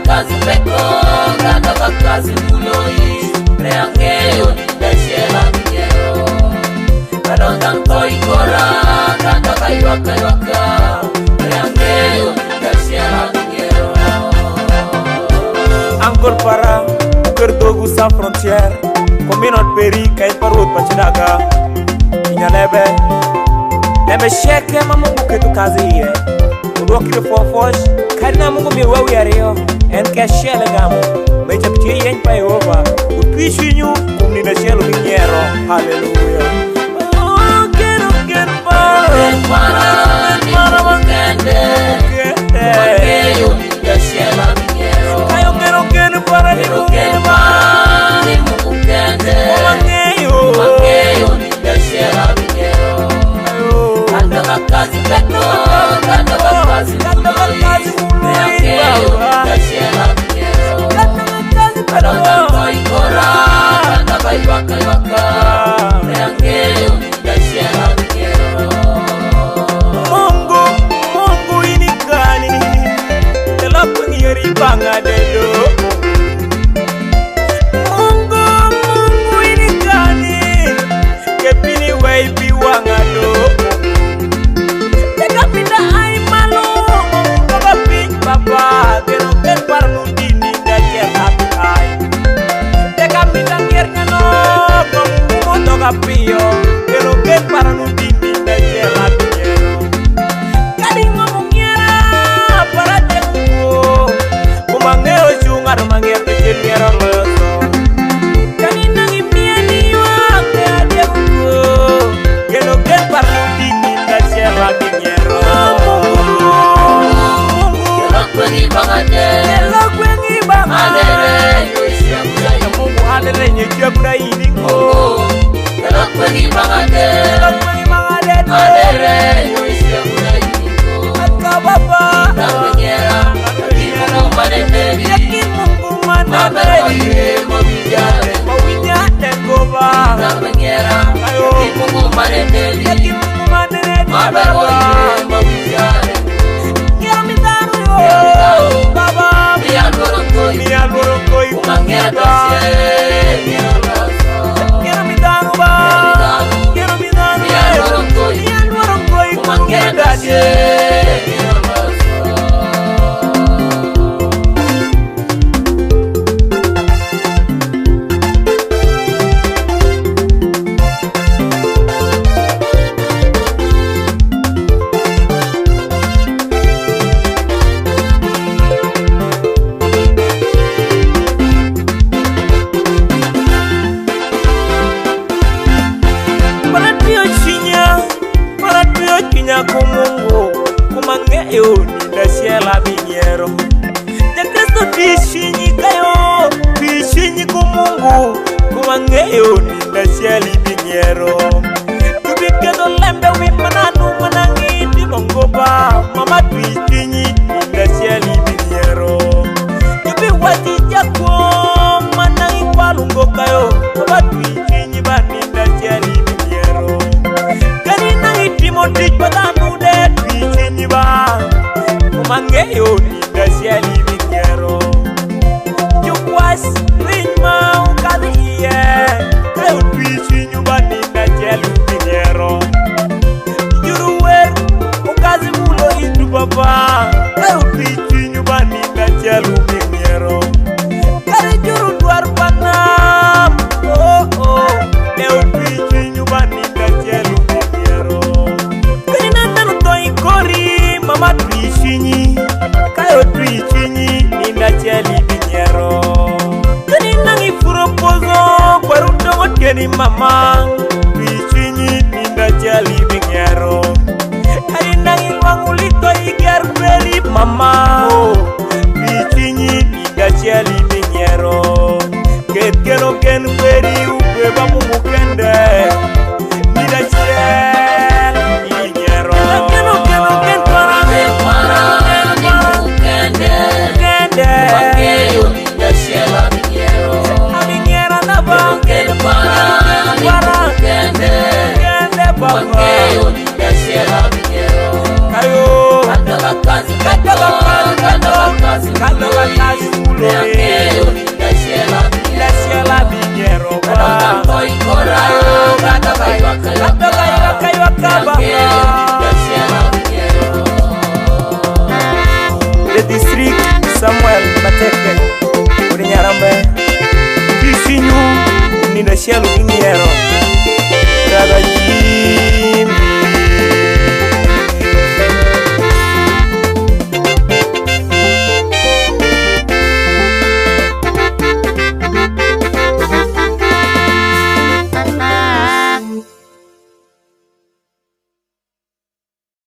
Kazi peko, ganda kazi muloi, preangeo ni deshela minyero. Kadondan koi kora, ganda kaiwaka, preangeo ni deshela minyero. Angkor para, kerdogu sans frontière, communauté peri kay parut pachidaga. Inya lebe sheke mamungu ketu kazi ye. Udoki de fofosh, karina mungu mi wawi areo. En kashele gamu, mecha piti yen pa Yehova. Upishi nyu, kumnina shelo minyero. Hallelujah. Oh, get para, para mangende, mangeyo ni shela minyero. Kayo get para, ni mukende, mangeyo ni shela minyero. Kanda kazi peko, kanda kazi muloi, preangeo ni deshela minyero. Kadondan koi kora, ganda kaiwaka, preangeo ni deshela minyero. Mungu inikani, telako ngiyori banga dedo. Mungu inikani, kepini waipi wangado. Teka pinda ay malo, baba pink baba, keno ken parnu dini dajer apikai. Teka pinda ngiernya no, komu toka pio, keno ken parnu dini dajer apikai. Kadi ngomong ngira, para tengku, kumangeo chungar mangir kecil ngira leso. Kani nangi miani wakte adengku, keno ken parnu dini dajer apikai. Adere nyejia buda ini Oh, kelak pergi mangade, adere nyuisia buda ini Aka baba tak menyerah, ibu manendeli, yakin Mungu mabar manendeli oye mabijare, Mawinya dan goba tak menyerah, ibu manendeli, yakin Mungu manendeli mabar oye mabijare. Ngira mitaru yo baba Biar burung koi kumangnya dasye. Ngira mitaru ba Ngira mitaru Biar burung koi kumangnya dasye. Kumungu kumangeo ni dashela binyero ya Kristo tishinyi kayo tishinyi kumungu kumangeo ni dasheli binyero tubikedo lembe wimananu manangiti mongoba mama tishinyi ni dasheli binyero tubi wati jako manangi palungo kayo mama tishinyi bani dasheli binyero kanina itimoti patanu de tishinyi ba kumangeo ni dasheli binyero jukwas rinma ukali iye kayo tishinyi bani dasheli binyero juruwer ukazi mulo itu baba kayo tishinyi bani dasheli binyero kare juru duar panam oh kayo tishinyi bani dasheli binyero kanina nanu toi kori mama tishinyi kayo tishinyi ni dasheli binyero kanina ngifuro pozo kwa rutongo tieni mama tishinyi ni dasheli binyero kanina ngilwangulito iger peri mama tishinyi ni dasheli binyero ketkeno ken peri ubeba mungu kende para kende baba Mangeo ni desiela vinyero Kayo Kandaga kazi Kandaga kazi Mangeo ni desiela Desiela vinyero Kandaga koi kora Kandaga iwaka baba Mangeo ni desiela vinyero The district Samuel Mateke Uri Nyarambe Kisinyu Nina Shelu Vinyero